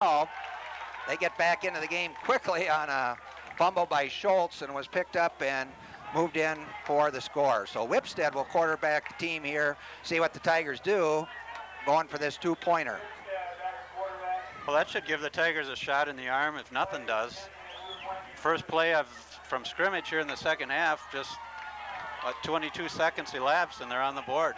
12. They get back into the game quickly on a fumble by Schultz and was picked up and moved in for the score. So Whipstead will quarterback the team here, see what the Tigers do, going for this two-pointer. Well, that should give the Tigers a shot in the arm if nothing does. First play from scrimmage here in the second half, just 22 seconds elapsed and they're on the board.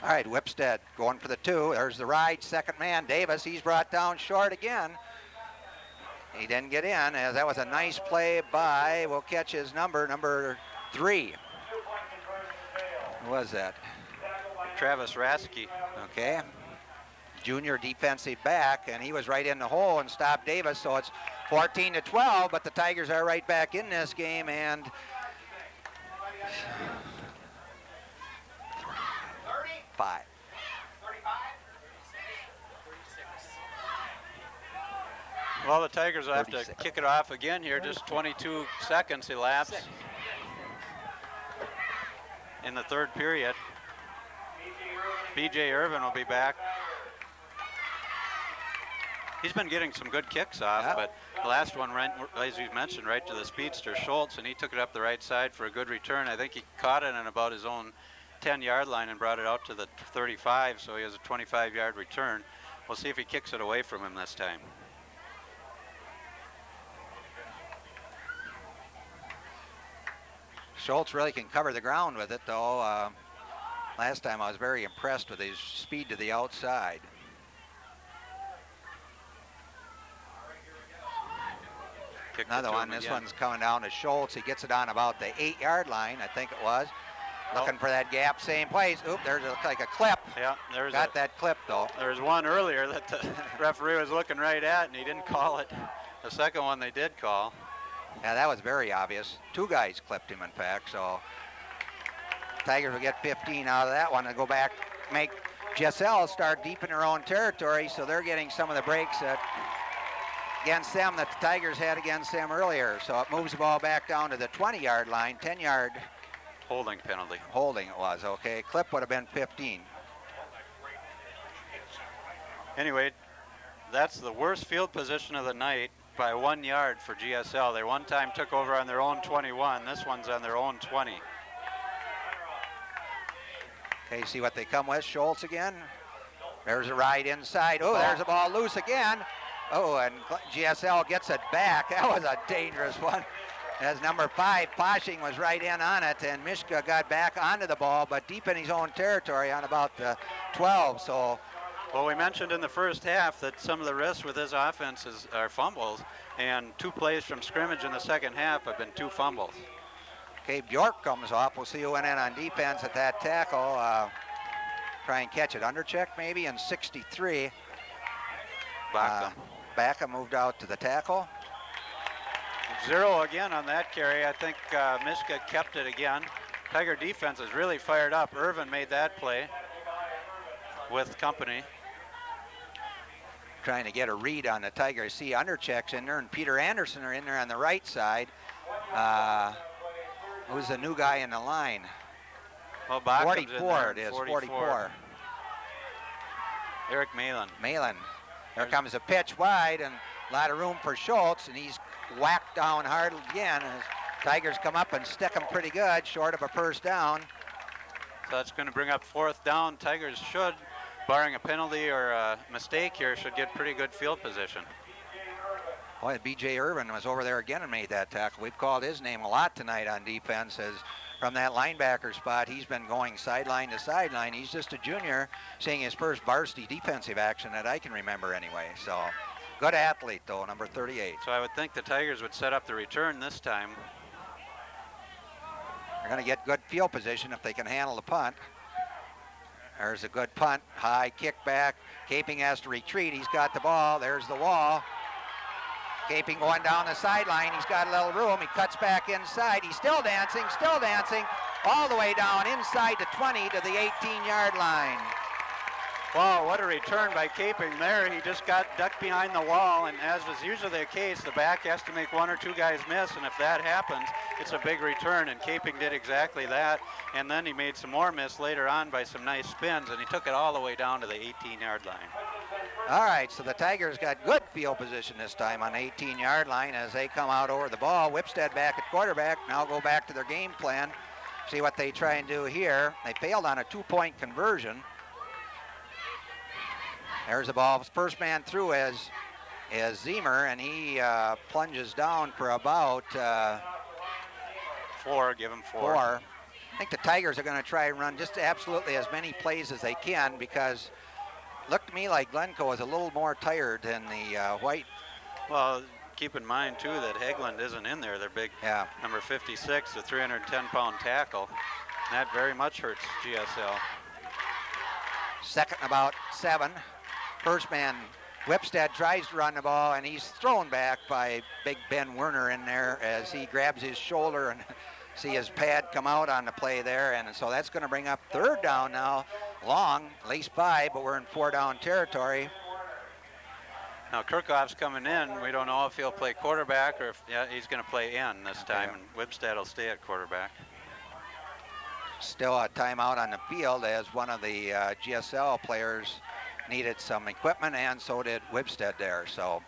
All right, Whipstead going for the two. There's the ride, second man, Davis. He's brought down short again. He didn't get in, as that was a nice play by, we'll catch his number 3. Who was that? Travis Rasky. Okay. Junior defensive back, and he was right in the hole and stopped Davis, so it's 14-12, but the Tigers are right back in this game, and 35. Well, the Tigers will have to kick it off again here. Just 22 seconds elapsed in the third period. B.J. Irvin will be back. He's been getting some good kicks off, but the last one, as you mentioned, right to the speedster Schultz, and he took it up the right side for a good return. I think he caught it in about his own 10-yard line and brought it out to the 35, so he has a 25-yard return. We'll see if he kicks it away from him this time. Schultz really can cover the ground with it, though. Last time I was very impressed with his speed to the outside. Another one. This one's coming down to Schultz. He gets it on about the 8-yard line, I think it was. Looking for that gap, same place. Oop, there's like a clip. Yeah, there's got that clip though. There's one earlier that the referee was looking right at, and he didn't call it. The second one they did call. Yeah, that was very obvious. Two guys clipped him, in fact. So Tigers will get 15 out of that one and go back, make Giselle start deep in their own territory. So they're getting some of the breaks against them that the Tigers had against them earlier. So it moves the ball back down to the 20-yard line, 10-yard. Holding penalty. Holding it was, okay. Clip would have been 15. Anyway, that's the worst field position of the night by 1 yard for GSL. They one time took over on their own 21. This one's on their own 20. Okay, see what they come with. Schultz again. There's a ride inside. Oh, there's a ball loose again. Oh, and GSL gets it back. That was a dangerous one. As number 5, Poshing was right in on it, and Mishka got back onto the ball, but deep in his own territory on about the 12. So, well, we mentioned in the first half that some of the risks with his offense are fumbles, and 2 plays from scrimmage in the second half have been 2 fumbles. Okay, Bjork comes off. We'll see who went in on defense at that tackle. Try and catch it. Undercheck maybe in 63. Baca moved out to the tackle. 0 again on that carry. I think Mishka kept it again. Tiger defense is really fired up. Irvin made that play with company. Trying to get a read on the Tigers. See Undercheck's in there, and Peter Anderson are in there on the right side. Who's the new guy in the line? Well, 44 it is, 44. Eric Malin. Malin. There comes a pitch wide, and a lot of room for Schultz, and he's whacked down hard again. As Tigers come up and stick him pretty good, short of a first down. So that's going to bring up 4th down. Tigers should, barring a penalty or a mistake here, should get pretty good field position. Boy, B.J. Irvin was over there again and made that tackle. We've called his name a lot tonight on defense, as from that linebacker spot, he's been going sideline to sideline. He's just a junior, seeing his first varsity defensive action that I can remember anyway. So, good athlete, though, number 38. So I would think the Tigers would set up the return this time. They're going to get good field position if they can handle the punt. There's a good punt, high kick back. Caping has to retreat. He's got the ball. There's the wall. Caping going down the sideline. He's got a little room. He cuts back inside. He's still dancing, all the way down inside the 20 to the 18-yard line. Wow, what a return by Caping there. He just got ducked behind the wall, and as is usually the case, the back has to make 1 or 2 guys miss, and if that happens, it's a big return, and Caping did exactly that, and then he made some more miss later on by some nice spins, and he took it all the way down to the 18-yard line. All right, so the Tigers got good field position this time on the 18-yard line as they come out over the ball. Whipstead back at quarterback. Now go back to their game plan. See what they try and do here. They failed on a 2-point conversion. There's the ball. First man through is Zemer, and he plunges down for about 4. Give him 4. I think the Tigers are going to try and run just absolutely as many plays as they can because it looked to me like Glencoe was a little more tired than the White. Well, keep in mind, too, that Hageland isn't in there. Their big number 56, the 310-pound tackle. And that very much hurts GSL. Second and about 7. First man, Whipstead tries to run the ball, and he's thrown back by big Ben Werner in there as he grabs his shoulder and see his pad come out on the play there. And so that's going to bring up third down now. Long, at least 5, but we're in 4-down territory. Now Kirchhoff's coming in. We don't know if he'll play quarterback or if he's going to play in this time, and Whipstead will stay at quarterback. Still a timeout on the field as one of the GSL players needed some equipment, and so did Whipstead there. So,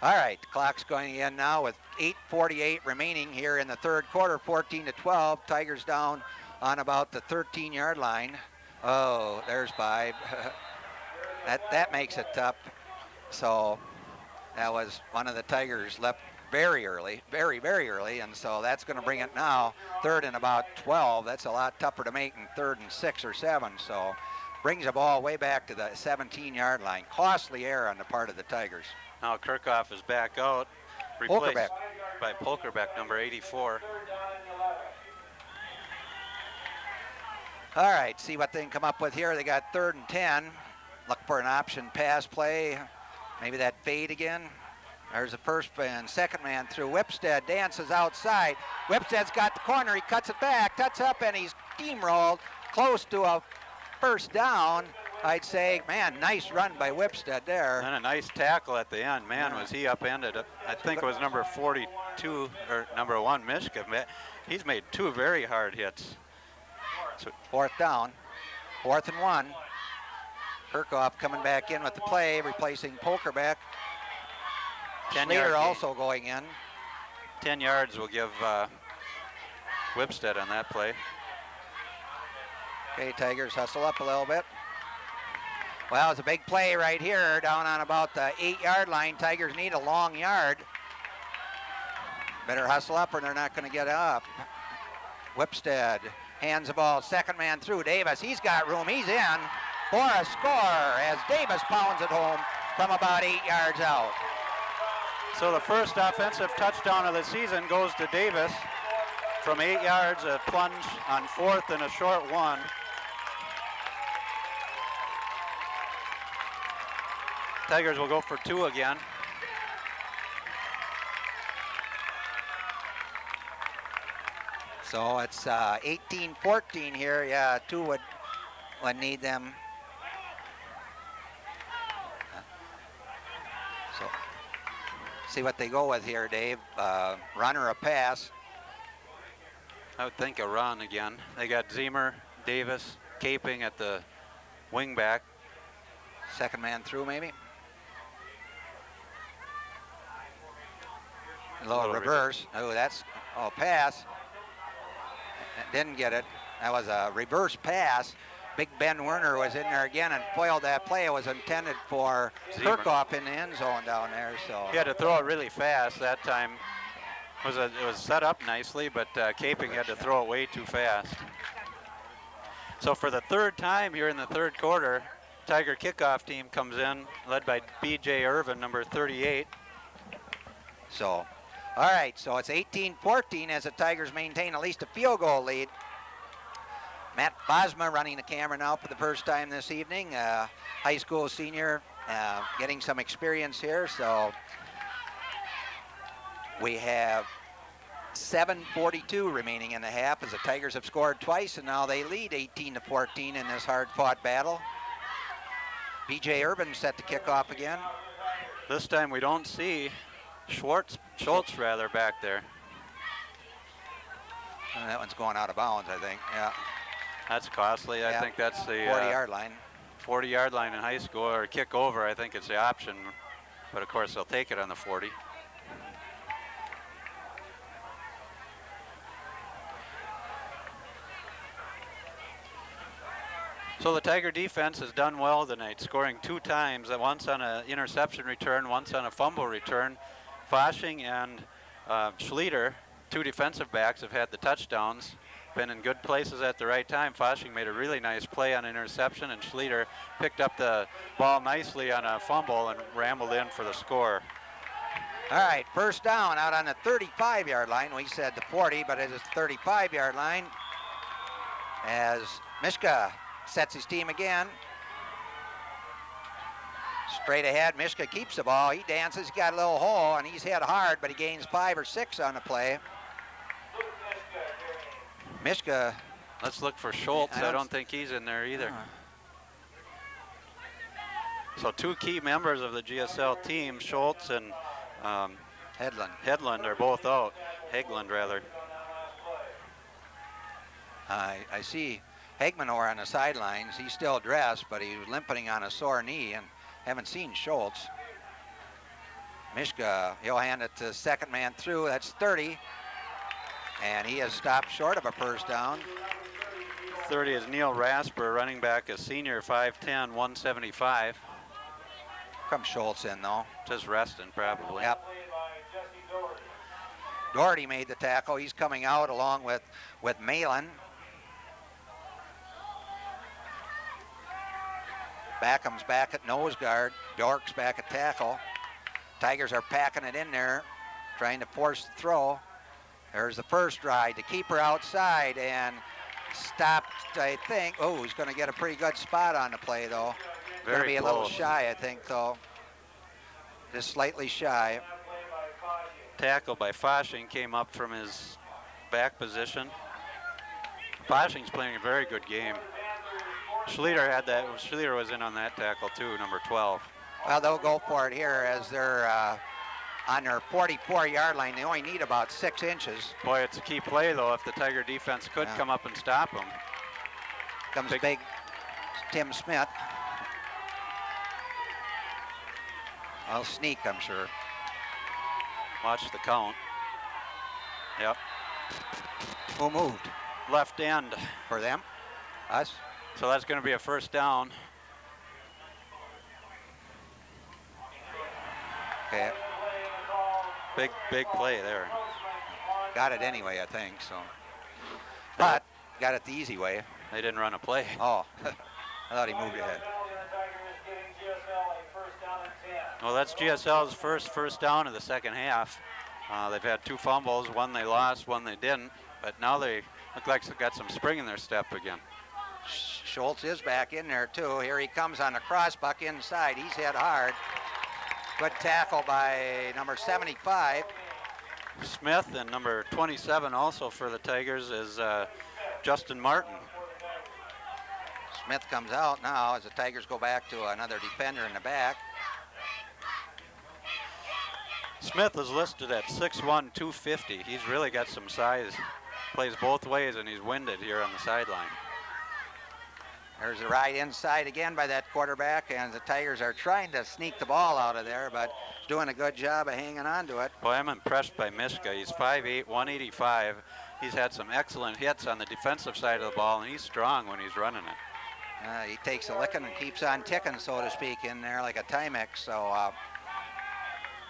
all right, the clock's going in now with 8:48 remaining here in the third quarter, 14-12. Tigers down on about the 13-yard line. Oh, there's 5. that makes it tough. So that was one of the Tigers left very early, very, very early, and so that's going to bring it now third and about 12. That's a lot tougher to make in 3rd and 6 or 7. So brings the ball way back to the 17-yard line. Costly error on the part of the Tigers. Now Kirchhoff is back out, replaced by Polkerbeck, number 84. All right, see what they can come up with here. They got 3rd and 10. Look for an option pass play. Maybe that fade again. There's the first and second man through. Whipstead dances outside. Whipstead's got the corner. He cuts it back, tucks up, and he's steamrolled close to a first down. I'd say, man, nice run by Whipstead there. And a nice tackle at the end. Man, was he upended. I think it was number 42 or number 1, Mishka. He's made 2 very hard hits. So 4th down, 4th and 1. Kirchhoff coming back in with the play, replacing Polkerbeck. Slater also going in. 10 yards will give Whipstead on that play. Okay, Tigers hustle up a little bit. Well, it's a big play right here down on about the 8-yard line. Tigers need a long yard. Better hustle up or they're not going to get up. Whipstead hands the ball, second man through. Davis, he's got room, he's in for a score as Davis pounds it home from about 8 yards out. So the first offensive touchdown of the season goes to Davis from 8 yards, a plunge on 4th and a short 1. Tigers will go for 2 again. So it's 18-14 here. Yeah, 2 would need them. So see what they go with here, Dave. Run or a pass? I would think a run again. They got Zemer, Davis, Caping at the wing back. Second man through, maybe. A little reverse. Oh, that's pass. Didn't get it. That was a reverse pass. Big Ben Werner was in there again and foiled that play. It was intended for Kirchhoff in the end zone down there. So he had to throw it really fast that time. It was set up nicely, but Caping had to throw it way too fast. So for the 3rd time here in the 3rd quarter, Tiger kickoff team comes in, led by B.J. Irvin, number 38. So, all right, so it's 18-14 as the Tigers maintain at least a field goal lead. Matt Bosma running the camera now for the first time this evening. High school senior, getting some experience here. So we have 7:42 remaining in the half as the Tigers have scored twice, and now they lead 18-14 in this hard-fought battle. B.J. Urban set to kick off again. This time we don't see Schultz back there. That one's going out of bounds, I think. Yeah. That's costly. I think that's the 40-yard line. 40-yard line in high school or kick over, I think it's the option. But of course, they'll take it on the 40. So the Tiger defense has done well tonight, scoring 2 times, once on an interception return, once on a fumble return. Foshing and Schlueter, 2 defensive backs, have had the touchdowns, been in good places at the right time. Foshing made a really nice play on an interception, and Schlueter picked up the ball nicely on a fumble and rambled in for the score. All right, first down out on the 35-yard line. We said the 40, but it is the 35-yard line as Mishka sets his team again. Straight ahead, Mishka keeps the ball. He dances, he's got a little hole, and he's hit hard, but he gains 5 or 6 on the play. Mishka. Let's look for Schultz. I don't think he's in there either. So 2 key members of the GSL team, Schultz and Hedlund are both out. Hegland, rather. I see Hegmanor on the sidelines. He's still dressed, but he was limping on a sore knee, and haven't seen Schultz. Mishka, he'll hand it to second man through. That's 30. And he has stopped short of a first down. 30 is Neil Rasper, running back, a senior, 5'10", 175. Comes Schultz in, though. Just resting, probably. Yep. Doherty made the tackle. He's coming out along with Malin. Backham's back at nose guard. Dork's back at tackle. Tigers are packing it in there, trying to force the throw. There's the first ride. The keeper outside and stopped, I think. Oh, he's going to get a pretty good spot on the play, though. Going to be a little shy, I think, though. Just slightly shy. Tackle by Foshing came up from his back position. Foshing's playing a very good game. Schlueter had that. Schlueter was in on that tackle too, number 12. Well, they'll go for it here as they're on their 44-yard line. They only need about 6 inches. Boy, it's a key play, though, if the Tiger defense could come up and stop them. Comes big Tim Smith. I'll sneak, I'm sure. Watch the count. Yep. Who moved? Left end. For them? Us? So that's going to be a first down. Okay. Big play there. Got it anyway, I think, so. But got it the easy way. They didn't run a play. Oh, I thought he moved ahead. Well, that's GSL's first down of the second half. They've had 2 fumbles, one they lost, one they didn't, but now they look like they've got some spring in their step again. Schultz is back in there too. Here he comes on the crossbuck inside. He's hit hard. Good tackle by number 75. Smith, and number 27 also for the Tigers is Justin Martin. Smith comes out now as the Tigers go back to another defender in the back. Smith is listed at 6'1", 250. He's really got some size. Plays both ways, and he's winded here on the sideline. There's a ride inside again by that quarterback, and the Tigers are trying to sneak the ball out of there, but he's doing a good job of hanging on to it. Boy, I'm impressed by Mishka. He's 5'8", 185. He's had some excellent hits on the defensive side of the ball, and he's strong when he's running it. He takes a licking and keeps on ticking, so to speak, in there like a Timex. So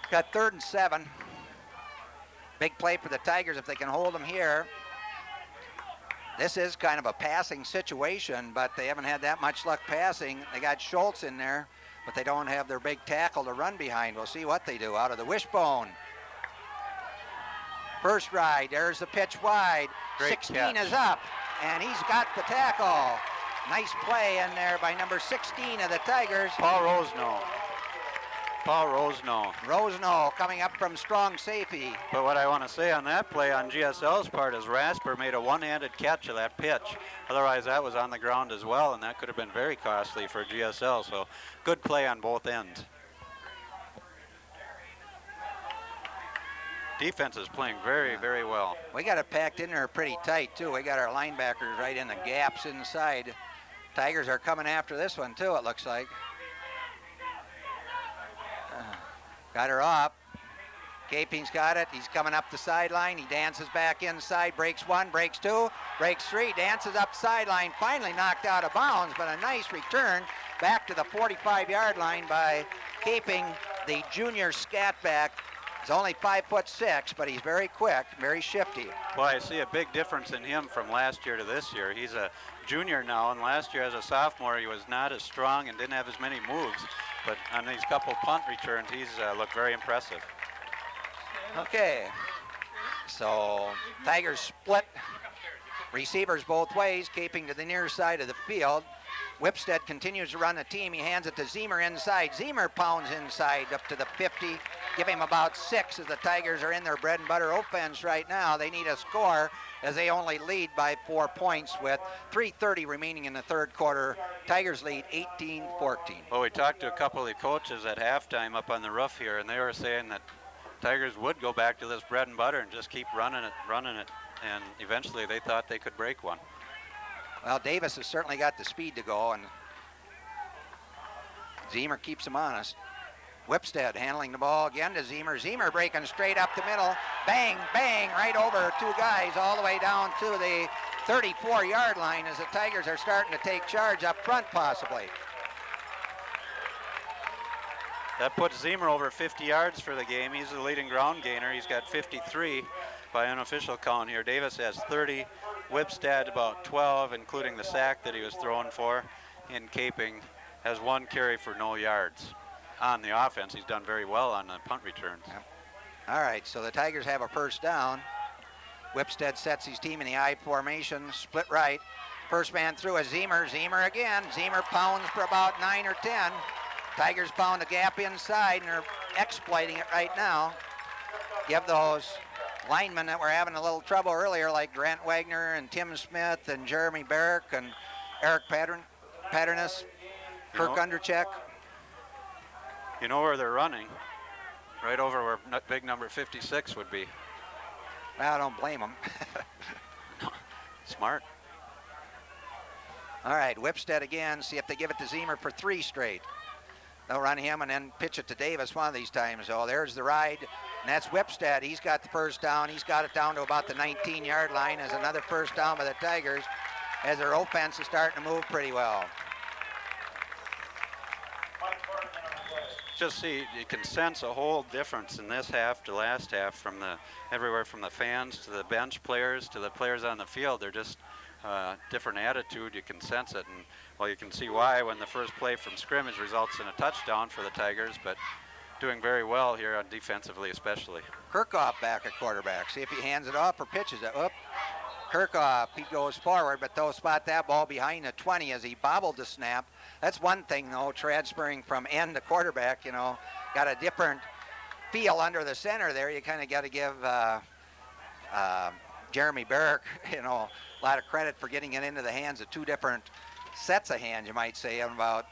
got 3rd and 7. Big play for the Tigers if they can hold them here. This is kind of a passing situation, but they haven't had that much luck passing. They got Schultz in there, but they don't have their big tackle to run behind. We'll see what they do out of the wishbone. First ride, there's the pitch wide. Great 16 catch. is up, and he's got the tackle. Nice play in there by number 16 of the Tigers. Paul Rosno. Rosno coming up from strong safety. But what I want to say on that play on GSL's part is Rasper made a one-handed catch of that pitch. Otherwise, that was on the ground as well, and that could have been very costly for GSL. So good play on both ends. Defense is playing very, very well. We got it packed in there pretty tight, too. We got our linebackers right in the gaps inside. Tigers are coming after this one too, it looks like. Got her up. Caping's got it. He's coming up the sideline. He dances back inside, breaks one, breaks two, breaks three, dances up the sideline, finally knocked out of bounds, but a nice return back to the 45-yard line by Caping, the junior scat back. He's only 5'6", but he's very quick, very shifty. Well, I see a big difference in him from last year to this year. He's a junior now, and last year as a sophomore, he was not as strong and didn't have as many moves. But on these couple punt returns, he's looked very impressive. Okay, so Tigers split receivers both ways, Caping to the near side of the field. Whipstead continues to run the team. He hands it to Zemer inside. Zemer pounds inside up to the 50. Give him about 6 as the Tigers are in their bread and butter offense right now. They need a score as they only lead by 4 points with 3:30 remaining in the third quarter. Tigers lead 18-14. Well, we talked to a couple of the coaches at halftime up on the roof here, and they were saying that Tigers would go back to this bread and butter and just keep running it, and eventually they thought they could break one. Well, Davis has certainly got the speed to go, and Zemer keeps him honest. Whipstead handling the ball again to Zemer. Zemer breaking straight up the middle. Bang, bang, right over 2 guys all the way down to the 34-yard line as the Tigers are starting to take charge up front possibly. That puts Zemer over 50 yards for the game. He's the leading ground gainer. He's got 53 by unofficial count here. Davis has 30. Whipstead about 12, including the sack that he was throwing for. And Caping has 1 carry for no yards. On the offense, he's done very well on the punt returns. Yep. All right, so the Tigers have a first down. Whipstead sets his team in the I formation, split right. First man through is Zemer. Zemer again. Zemer pounds for about 9 or 10. Tigers pound a gap inside, and they're exploiting it right now. Give those linemen that were having a little trouble earlier, like Grant Wagner and Tim Smith and Jeremy Barrick and Eric Patternes, Kirk Undercheck. You know where they're running? Right over where big number 56 would be. Well, I don't blame them. Smart. All right, Whipstead again. See if they give it to Zemer for 3 straight. They'll run him and then pitch it to Davis one of these times. Oh, there's the ride, and that's Whipstead. He's got the first down. He's got it down to about the 19-yard line as another first down by the Tigers as their offense is starting to move pretty well. Just see, you can sense a whole difference in this half to last half from everywhere from the fans to the bench players to the players on the field. They're just different attitude. You can sense it, and well, you can see why when the first play from scrimmage results in a touchdown for the Tigers, but doing very well here on defensively especially. Kirchhoff back at quarterback. See if he hands it off or pitches it. Oop. Kirchhoff, he goes forward, but they'll spot that ball behind the 20 as he bobbled the snap. That's one thing, though, transferring from end to quarterback, you know, got a different feel under the center there. You kind of got to give Jeremy Barrick, you know, a lot of credit for getting it into the hands of 2 different sets of hands, you might say, and about,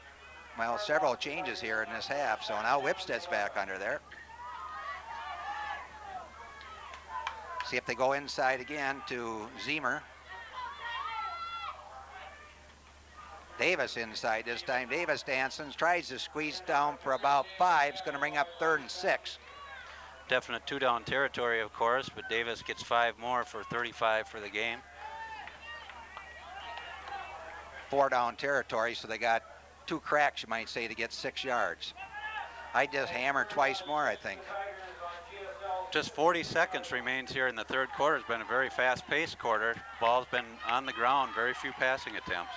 well, several changes here in this half. So now Whipstead's back under there. See if they go inside again to Zemer. Davis inside this time. Davis dances, tries to squeeze down for about 5. It's going to bring up 3rd and 6. Definite 2-down territory, of course, but Davis gets 5 more for 35 for the game. 4-down territory, so they got 2 cracks, you might say, to get 6 yards. I just hammered twice more, I think. Just 40 seconds remains here in the third quarter. It's been a very fast-paced quarter. Ball's been on the ground, very few passing attempts.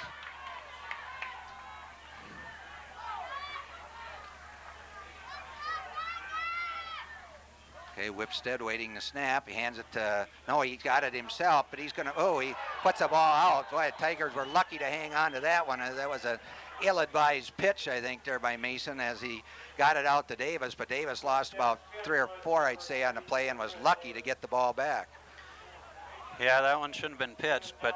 Okay, Whipstead waiting the snap. He hands it to, no, he got it himself, but he's going to, oh, he puts the ball out. Boy, the Tigers were lucky to hang on to that one. That was an ill-advised pitch, I think, there by Mason as he got it out to Davis, but Davis lost about 3 or 4, I'd say, on the play and was lucky to get the ball back. Yeah, that one shouldn't have been pitched, but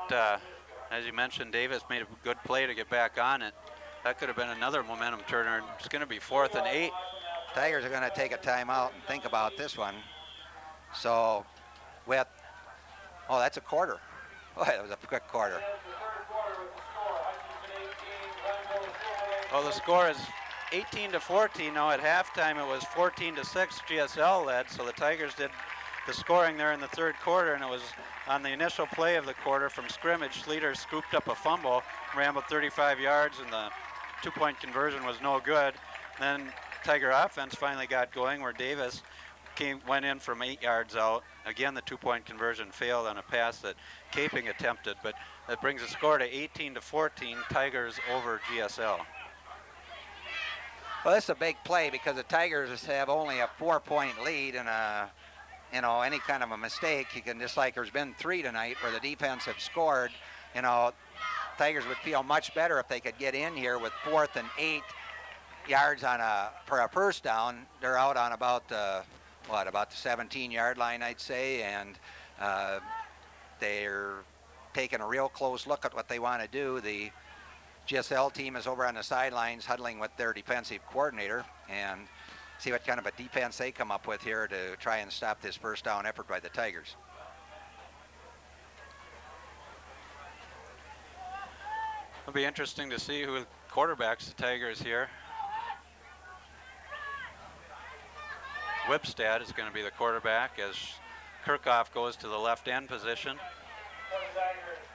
as you mentioned, Davis made a good play to get back on it. That could have been another momentum turner. It's going to be 4th and 8. Tigers are going to take a timeout and think about this one. So with, oh, that's a quarter. Boy, that was a quick quarter. Well, the score is 18-14 now. At halftime, it was 14-6. GSL led, so the Tigers did the scoring there in the third quarter, and it was on the initial play of the quarter from scrimmage. Schleter scooped up a fumble, ran about 35 yards, and the two-point conversion was no good. Then Tiger offense finally got going, where Davis went in from 8 yards out. Again, the two-point conversion failed on a pass that Caping attempted, but that brings the score to 18-14, Tigers over GSL. Well, this is a big play because the Tigers have only a 4-point lead, and any kind of a mistake, you can, just like there's been 3 tonight where the defense have scored, Tigers would feel much better if they could get in here with 4th and 8 yards for a first down. They're out on about the 17-yard line, I'd say, and they're taking a real close look at what they want to do. The GSL team is over on the sidelines huddling with their defensive coordinator and see what kind of a defense they come up with here to try and stop this first down effort by the Tigers. It'll be interesting to see who quarterbacks the Tigers here. Wibstad is going to be the quarterback as Kirchhoff goes to the left end position.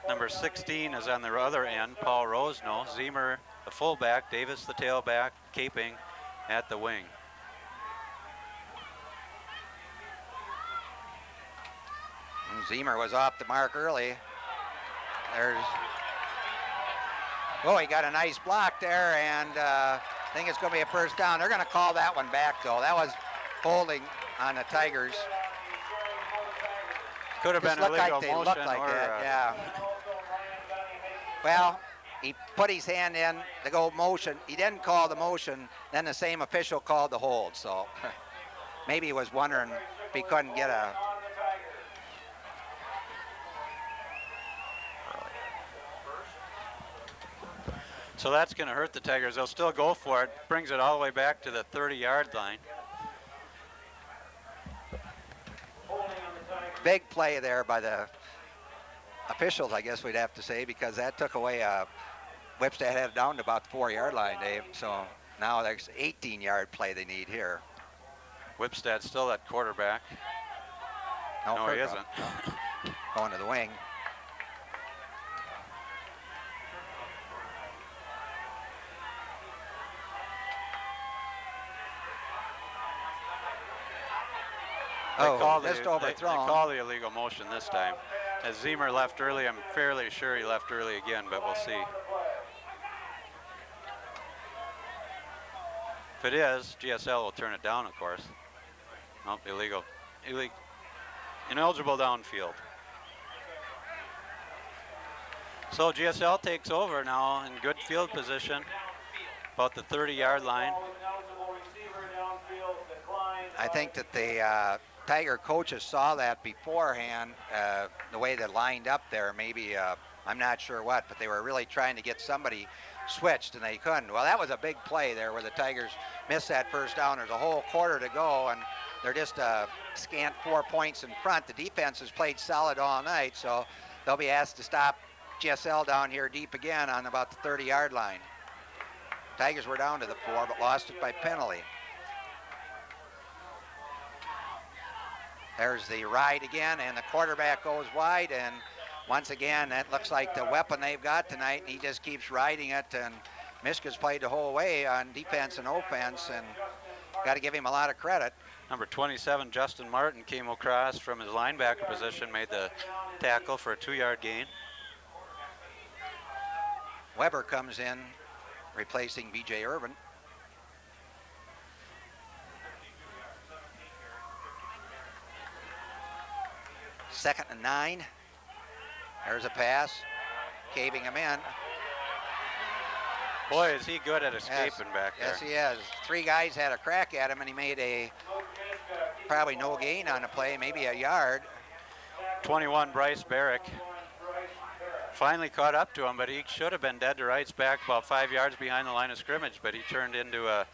Number 16 is on the other end, Paul Rosno. Zemer, the fullback, Davis, the tailback, Caping at the wing. And Zemer was off the mark early. He got a nice block there, and I think it's going to be a first down. They're going to call that one back, though. That was holding on the Tigers. Could have been a legal motion. Yeah. Well, he put his hand in to go motion. He didn't call the motion. Then the same official called the hold. So maybe he was wondering if he couldn't get a. So that's going to hurt the Tigers. They'll still go for it. Brings it all the way back to the 30-yard line. Big play there by the officials, I guess we'd have to say, because that took away Wibstad had it down to about the 4-yard line, Dave. So now there's 18-yard play they need here. Wibstad's still at quarterback. No, he isn't. Going to the wing. Just overthrown. They call the illegal motion this time. As Zemer left early, I'm fairly sure he left early again, but we'll see. If it is, GSL will turn it down, of course. Nope, illegal. Ineligible downfield. So GSL takes over now in good field position, about the 30-yard line. I think that the Tiger coaches saw that beforehand, the way they lined up there. Maybe, I'm not sure what, but they were really trying to get somebody switched, and they couldn't. Well, that was a big play there where the Tigers missed that first down. There's a whole quarter to go, and they're just scant 4 points in front. The defense has played solid all night, so they'll be asked to stop GSL down here deep again on about the 30-yard line. Tigers were down to the 4, but lost it by penalty. There's the ride again, and the quarterback goes wide, and once again, that looks like the weapon they've got tonight. He just keeps riding it, and Mishka's played the whole way on defense and offense, and got to give him a lot of credit. Number 27, Justin Martin, came across from his linebacker position, made the tackle for a 2-yard gain. Weber comes in, replacing B.J. Irvin. Second and 9. There's a pass. Caving him in. Boy, is he good at escaping back there. Yes, he is. 3 guys had a crack at him, and he made probably no gain on the play, maybe a yard. 21, Bryce Barrick. Finally caught up to him, but he should have been dead to rights, back about 5 yards behind the line of scrimmage, but he turned into a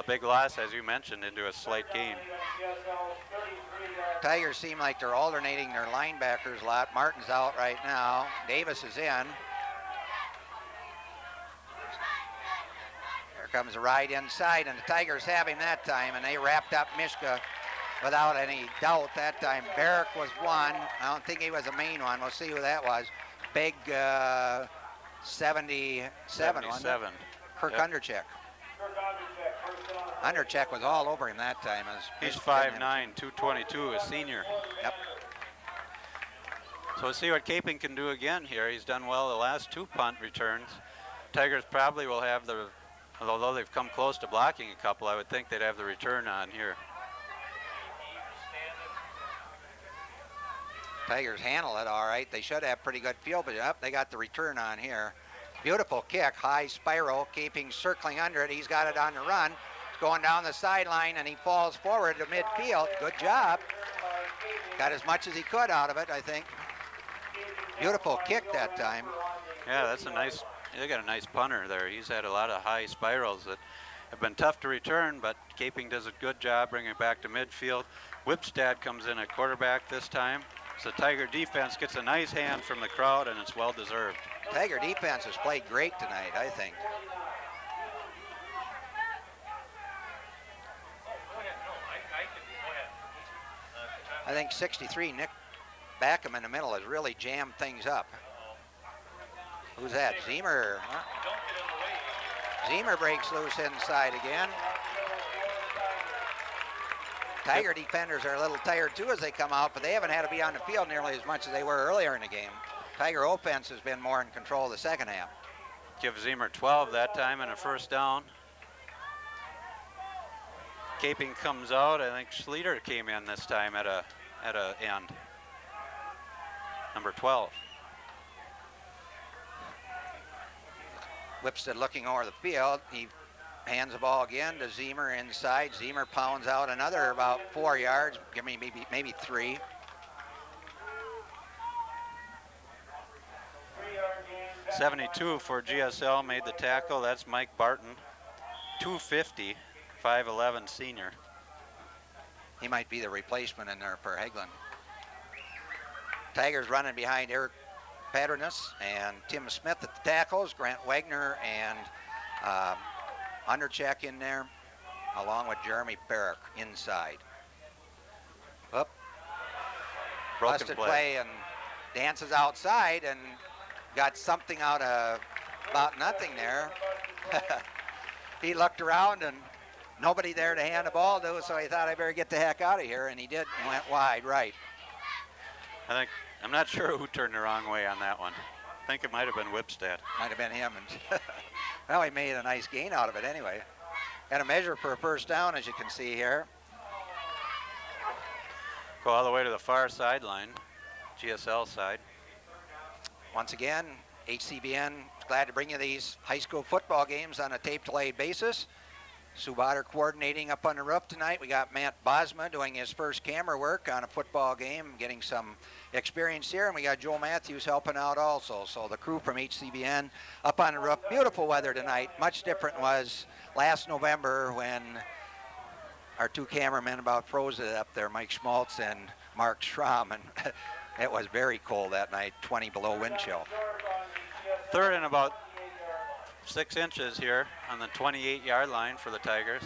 big loss, as you mentioned, into a slight gain. Tigers seem like they're alternating their linebackers a lot. Martin's out right now. Davis is in. comes a ride inside, and the Tigers have him that time, and they wrapped up Mishka without any doubt that time. Barrick was one. I don't think he was a main one. We'll see who that was. Big 77. Wasn't it? Kirk Undercheck. Undercheck was all over him that time. He's 5'9", 222, a senior. Yep. So we'll see what Caping can do again here. He's done well the last 2 punt returns. Tigers probably will have although they've come close to blocking a couple, I would think they'd have the return on here. Tigers handle it all right. They should have pretty good field, but they got the return on here. Beautiful kick, high spiral, Caping circling under it. He's got it on the run. It's going down the sideline, and he falls forward to midfield. Good job. Got as much as he could out of it, I think. Beautiful kick that time. Yeah, that's they got a nice punter there. He's had a lot of high spirals that have been tough to return, but Caping does a good job bringing it back to midfield. Whipstad comes in at quarterback this time. So Tiger defense gets a nice hand from the crowd, and it's well deserved. Tiger defense has played great tonight, I think. I think 63, Nick Backham in the middle has really jammed things up. Who's that? Zemer. Huh? Zemer breaks loose inside again. Tiger defenders are a little tired too as they come out, but they haven't had to be on the field nearly as much as they were earlier in the game. Tiger offense has been more in control of the second half. Give Zemer 12 that time and a first down. Caping comes out. I think Schleter came in this time at a end. Number 12. Whipstead looking over the field. He hands the ball again to Zemer inside. Zemer pounds out another about 4 yards. Give me maybe 3. .72 for GSL made the tackle. That's Mike Barton. 250, 5'11" senior. He might be the replacement in there for Hagelin. Tigers running behind Eric Paternos and Tim Smith at the tackles. Grant Wagner and Undercheck in there, along with Jeremy Barrick inside. Up. Busted play and dances outside and got something out of about nothing there. He looked around and nobody there to hand the ball to, so he thought I better get the heck out of here, and he did and went wide right. I'm not sure who turned the wrong way on that one. I think it might have been Whipstad. Might have been him. And well, he made a nice gain out of it anyway. Got a measure for a first down, as you can see here. Go all the way to the far sideline, GSL side. Once again, HCVN is glad to bring you these high school football games on a tape-delayed basis. Sue Botter coordinating up on the roof tonight. We got Matt Bosma doing his first camera work on a football game, getting some experience here, and we got Joel Matthews helping out also. So the crew from HCVN up on the roof. Beautiful weather tonight. Much different was last November when our 2 cameramen about froze it up there, Mike Schmaltz and Mark Schramm, and it was very cold that night, 20 below wind chill. Third and about 6 inches here on the 28-yard line for the Tigers.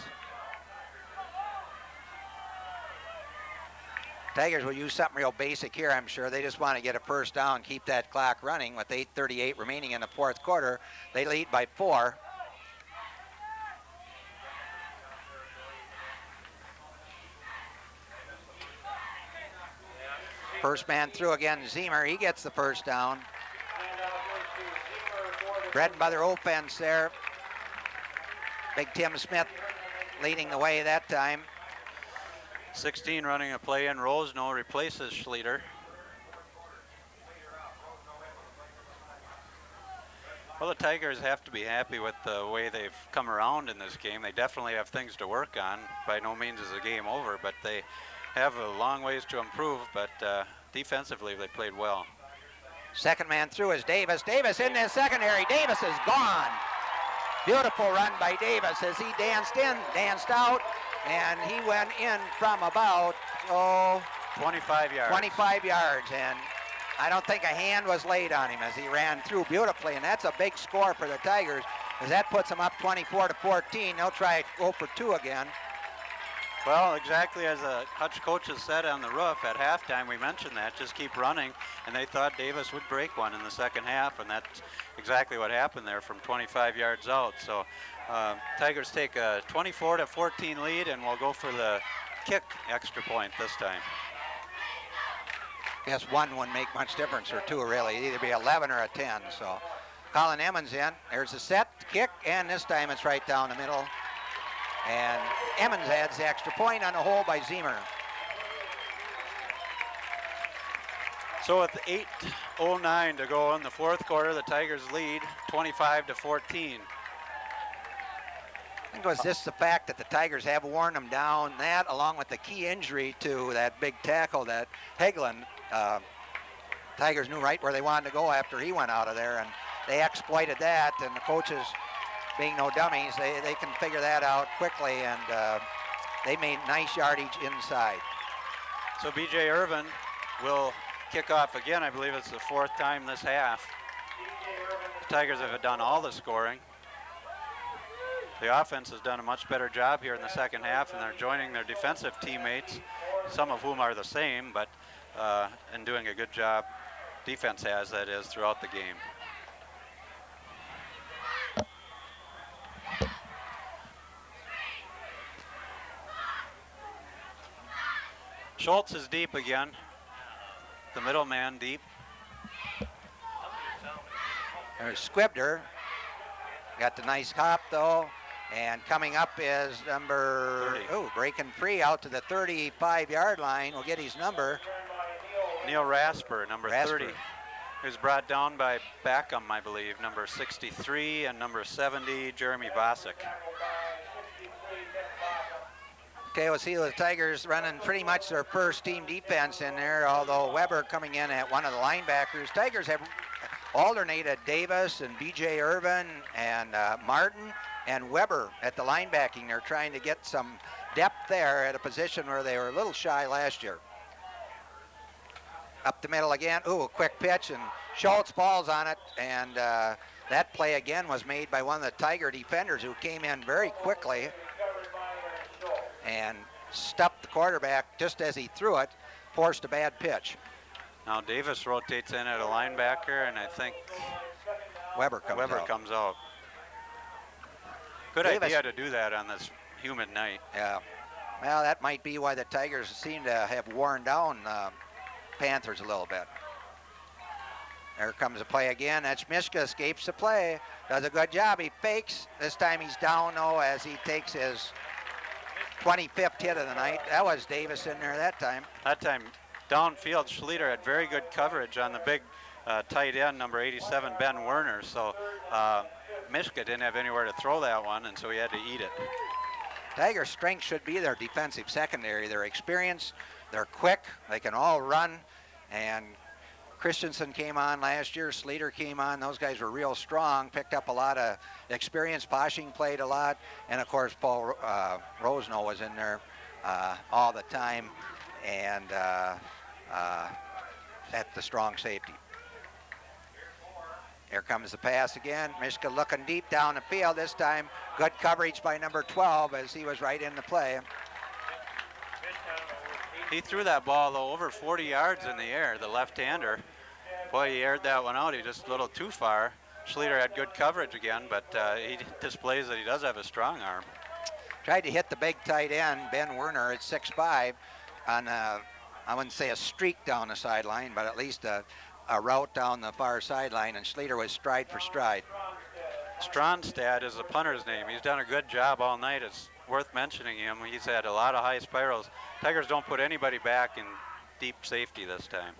Tigers will use something real basic here, I'm sure. They just want to get a first down, keep that clock running. With 8:38 remaining in the fourth quarter, they lead by 4. First man through again, Zemer. He gets the first down. Bread and butter offense there. Big Tim Smith leading the way that time. 16 running a play in. Rosno replaces Schleter. Well, the Tigers have to be happy with the way they've come around in this game. They definitely have things to work on. By no means is the game over, but they have a long ways to improve, but defensively they played well. Second man through is Davis. Davis in the secondary. Davis is gone. Beautiful run by Davis as he danced out, and he went in from about 25 yards. 25 yards, and I don't think a hand was laid on him as he ran through beautifully, and that's a big score for the Tigers. As that puts them up 24-14. They'll try go for 2 again. Well, exactly as the Hutch coaches said on the roof at halftime, we mentioned that, just keep running, and they thought Davis would break one in the second half, and that's exactly what happened there from 25 yards out. So Tigers take a 24-14 lead, and we'll go for the kick extra point this time. Guess 1 wouldn't make much difference, or 2 really. It'd either be 11 or a 10. So Colin Emmons in. There's a set kick, and this time it's right down the middle. And Emmons adds the extra point on a hole by Zemer. So with 8:09 to go in the fourth quarter, the Tigers lead 25-14. I think it was just the fact that the Tigers have worn them down. That, along with the key injury to that big tackle that Hagelin, Tigers knew right where they wanted to go after he went out of there, and they exploited that, and the coaches, being no dummies, they can figure that out quickly, and they made nice yardage inside. So B.J. Irvin will kick off again. I believe it's the 4th time this half. The Tigers have done all the scoring. The offense has done a much better job here in the second half, and they're joining their defensive teammates, some of whom are the same, but and doing a good job. Defense has, that is, throughout the game. Schultz is deep again. The middleman deep. There's Squibder. Got the nice hop though. And coming up is number, breaking free out to the 35-yard line. We'll get his number. Neil Rasper, number 30. He was brought down by Backham, I believe, number 63, and number 70, Jeremy Bosick. Okay, we'll see the Tigers running pretty much their first team defense in there, although Weber coming in at one of the linebackers. Tigers have alternated Davis and B.J. Irvin and Martin and Weber at the linebacking. They're trying to get some depth there at a position where they were a little shy last year. Up the middle again. Ooh, a quick pitch, and Schultz falls on it, and that play again was made by one of the Tiger defenders who came in very quickly and stuffed the quarterback just as he threw it, forced a bad pitch. Now Davis rotates in at a linebacker, and I think Weber comes out. Good Davis, idea to do that on this humid night. Yeah. Well, that might be why the Tigers seem to have worn down Panthers a little bit. There comes a play again. That's Mishka, escapes the play. Does a good job. He fakes. This time he's down, though, as he takes his 25th hit of the night. That was Davis in there that time. That time, downfield, Schlueter had very good coverage on the big tight end, number 87, Ben Werner. So Mishka didn't have anywhere to throw that one, and so he had to eat it. Tigers' strength should be their defensive secondary. They're experienced, they're quick, they can all run, and Christensen came on last year, Slater came on. Those guys were real strong, picked up a lot of experience. Poshing played a lot, and of course Paul Rosno was in there all the time, and at the strong safety. Here comes the pass again. Mishka looking deep down the field this time. Good coverage by number 12 as he was right in the play. He threw that ball, though, over 40 yards in the air, the left-hander. Boy, he aired that one out. He just a little too far. Schlueter had good coverage again, but he displays that he does have a strong arm. Tried to hit the big tight end, Ben Werner, at 6'5", on I wouldn't say a streak down the sideline, but at least a route down the far sideline, and Schlueter was stride for stride. Stronstad is the punter's name. He's done a good job all night. It's worth mentioning him. He's had a lot of high spirals. Tigers don't put anybody back in deep safety this time.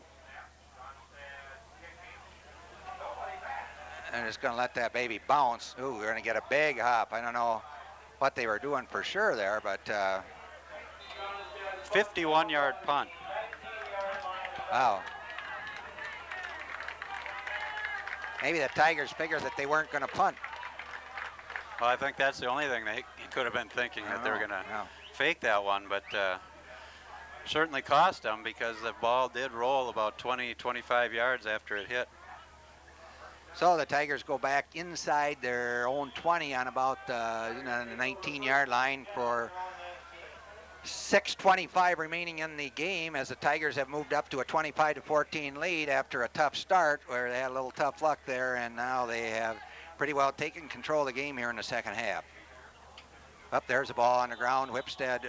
And it's going to let that baby bounce. Ooh, we're going to get a big hop. I don't know what they were doing for sure there, but 51-yard punt. Wow. Maybe the Tigers figured that they weren't going to punt. Well, I think that's the only thing he could have been thinking, that they were going to fake that one, but certainly cost them because the ball did roll about 20, 25 yards after it hit. So the Tigers go back inside their own 20 on about the 19-yard line for 6:25 remaining in the game, as the Tigers have moved up to a 25-14 lead after a tough start where they had a little tough luck there, and now they have pretty well taken control of the game here in the second half. Up there's a ball on the ground. Whipstead,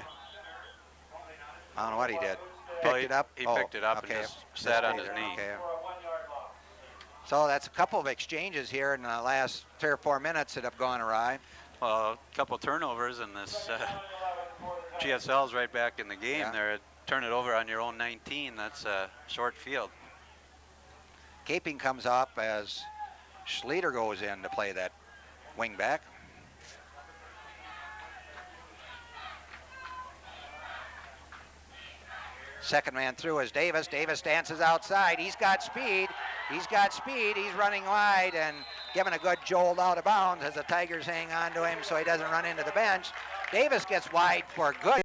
I don't know what he did. Picked it up. He picked it up okay. and just sat on his knee. Okay. So that's a couple of exchanges here in the last 3 or 4 minutes that have gone awry. Well, a couple turnovers, and this GSL's right back in the game there. Turn it over on your own 19. That's a short field. Caping comes up as Schleter goes in to play that wing back. Second man through is Davis. Davis dances outside. He's got speed. He's running wide and giving a good jolt out of bounds as the Tigers hang on to him so he doesn't run into the bench. Davis gets wide for good.